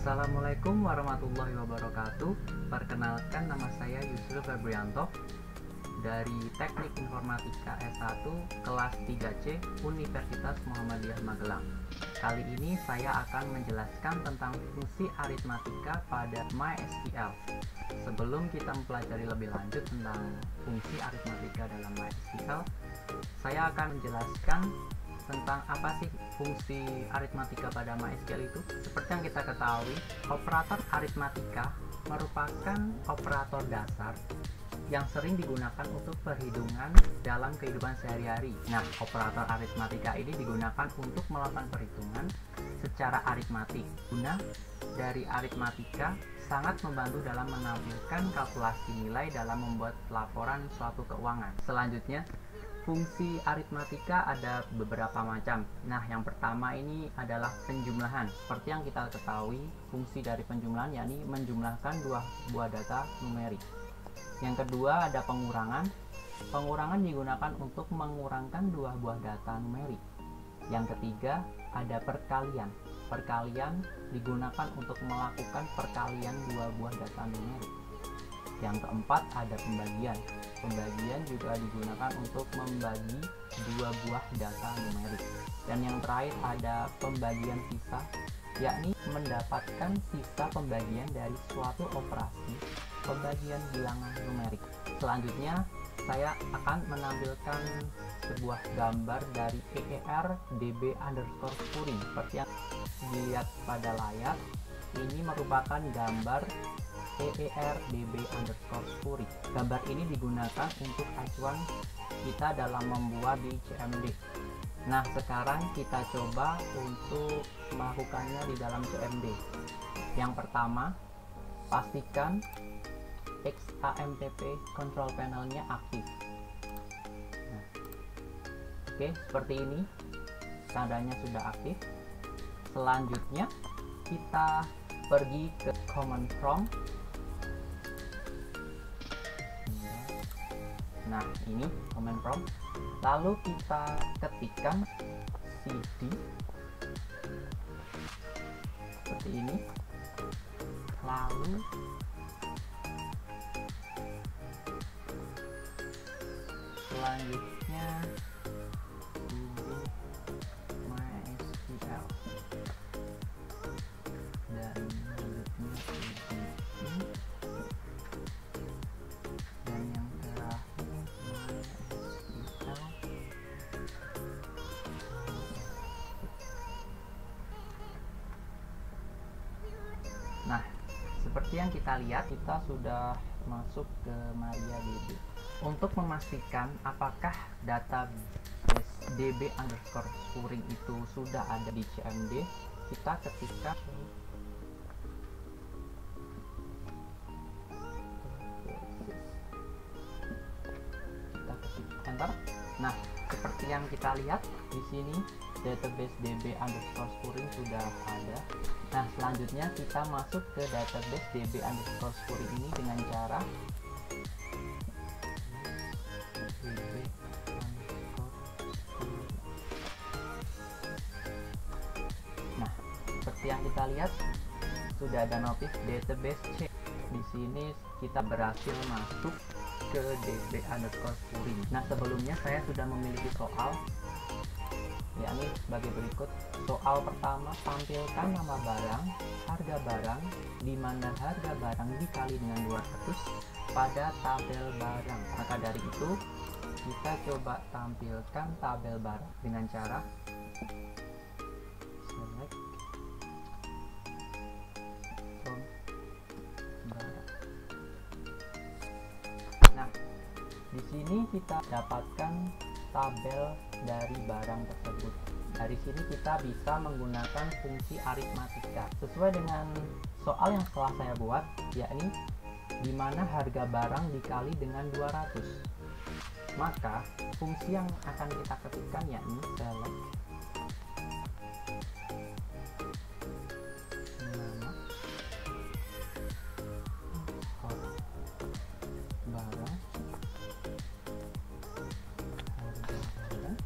Assalamualaikum warahmatullahi wabarakatuh. Perkenalkan, nama saya Yusril Febrianto dari Teknik Informatika S1 kelas 3C Universitas Muhammadiyah Magelang. Kali ini saya akan menjelaskan tentang fungsi aritmatika pada MySQL. Sebelum kita mempelajari lebih lanjut tentang fungsi aritmatika dalam MySQL, saya akan menjelaskan tentang apa sih fungsi aritmatika pada MySQL itu. Seperti yang kita ketahui, operator aritmatika merupakan operator dasar yang sering digunakan untuk perhitungan dalam kehidupan sehari-hari. Nah, operator aritmatika ini digunakan untuk melakukan perhitungan secara aritmatik. Guna dari aritmatika sangat membantu dalam menampilkan kalkulasi nilai dalam membuat laporan suatu keuangan. Selanjutnya, fungsi aritmatika ada beberapa macam. Nah, yang pertama ini adalah penjumlahan. Seperti yang kita ketahui, fungsi dari penjumlahan yakni menjumlahkan dua buah data numerik. Yang kedua ada pengurangan. Pengurangan digunakan untuk mengurangkan dua buah data numerik. Yang ketiga ada perkalian. Perkalian digunakan untuk melakukan perkalian dua buah data numerik. Yang keempat ada pembagian. Pembagian juga digunakan untuk membagi dua buah data numerik. Dan yang terakhir ada pembagian sisa, yakni mendapatkan sisa pembagian dari suatu operasi pembagian bilangan numerik. Selanjutnya saya akan menampilkan sebuah gambar dari EER DB_scoring. Seperti yang dilihat pada layar, ini merupakan gambar EER DB_scoring. Gambar ini digunakan untuk acuan kita dalam membuat di CMD. Nah, sekarang kita coba untuk melakukannya di dalam CMD. Yang pertama, pastikan XAMPP control panelnya aktif. Nah, oke, seperti ini tandanya sudah aktif. Selanjutnya kita pergi ke command prompt. Nah, ini command prompt. Lalu kita ketikkan cd seperti ini. Lalu selanjutnya MySQL dan selanjutnya dan yang terakhir MySQL. Nah, seperti yang kita lihat, kita sudah masuk ke MariaDB. Untuk memastikan apakah database DB_scoring itu sudah ada di CMD, kita ketikkan enter. Nah, seperti yang kita lihat di sini, database DB_scoring sudah ada. Nah, selanjutnya kita masuk ke database DB_scoring ini dengan cara Nah, seperti yang kita lihat sudah ada notif database check. Di sini kita berhasil masuk ke DB_scoring. Nah, sebelumnya saya sudah memiliki soal, yakni sebagai berikut. Soal pertama, tampilkan nama barang, harga barang, di mana harga barang dikali dengan 200 pada tabel barang. Maka dari itu kita coba tampilkan tabel barang dengan cara select from barang. Nah, di sini kita dapatkan tabel dari barang tersebut. Dari sini kita bisa menggunakan fungsi aritmatika sesuai dengan soal yang telah saya buat, yakni di mana harga barang dikali dengan 200. Maka fungsi yang akan kita ketikkan yakni select nama barang, harga barang,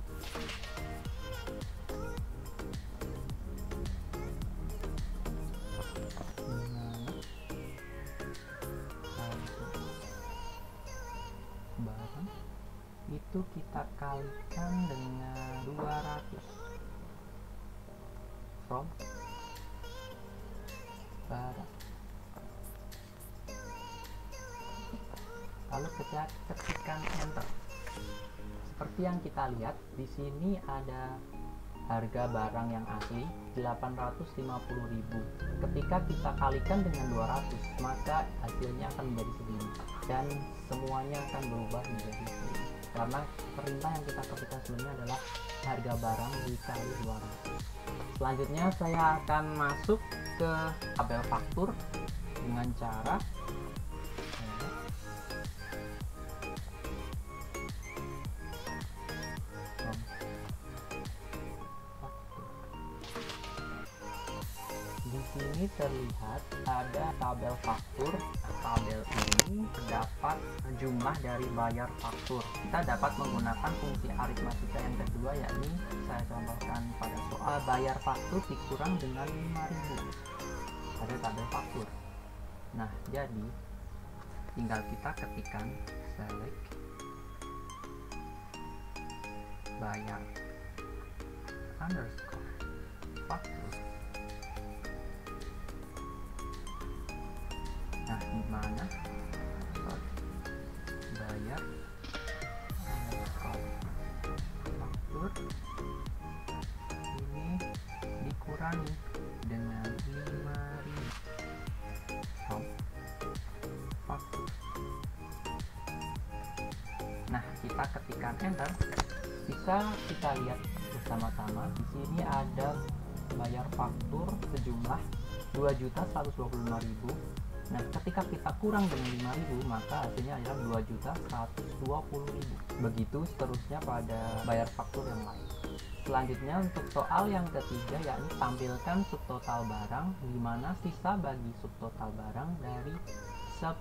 itu kita kalikan dengan 200 from barang. Lalu kita ketikkan enter. Seperti yang kita lihat di sini ada harga barang yang asli 850.000. Ketika kita kalikan dengan 200, maka hasilnya akan menjadi segini dan semuanya akan berubah menjadi segini. Karena perintah yang kita ketikkan sebenarnya adalah harga barang dikali 200. Selanjutnya saya akan masuk ke tabel faktur dengan cara di sini terlihat ada tabel faktur. Tabel ini terdapat jumlah dari bayar faktur. Kita dapat menggunakan fungsi aritmatika yang kedua, yakni saya contohkan pada soal bayar faktur dikurang dengan 5.000 pada tabel faktur. Nah, jadi tinggal kita ketikkan select bayar underscore faktur. Nah, di mana bayar faktur ini dikurangi dengan 5.000 faktur. Nah, kita ketikkan enter, bisa kita lihat bersama-sama. Di sini ada bayar faktur sejumlah 2.125.000. Nah, ketika kita kurang dengan 5.000, maka hasilnya adalah 2.120.000. Begitu seterusnya pada bayar faktur yang lain. Selanjutnya untuk soal yang ketiga, yakni tampilkan subtotal barang, di mana sisa bagi subtotal barang dari 10.000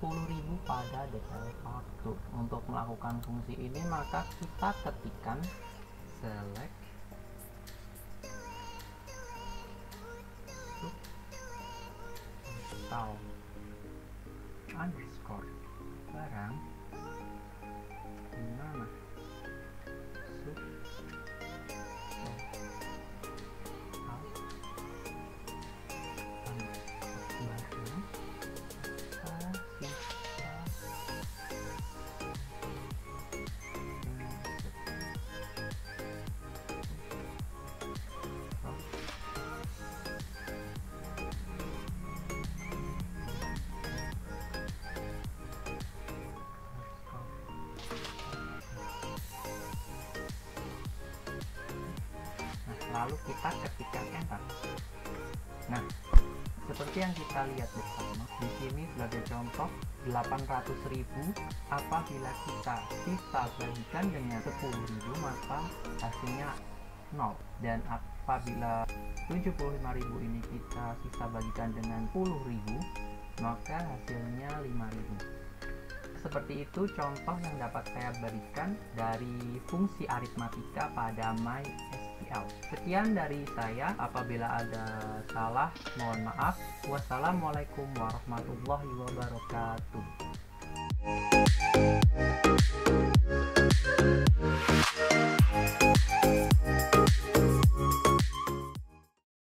pada detail faktur. Untuk melakukan fungsi ini, maka kita ketikkan select subtotal underscore barang, di mana lalu kita ketikkan enter. Nah, seperti yang kita lihat bersama di sini sebagai contoh 800.000 apabila kita sisa bagikan dengan 10.000 maka hasilnya 0, dan apabila 75.000 ini kita sisa bagikan dengan 10.000 maka hasilnya 5.000. Seperti itu contoh yang dapat saya berikan dari fungsi aritmatika pada MySQL. Sekian dari saya, apabila ada salah mohon maaf. Wassalamualaikum warahmatullahi wabarakatuh.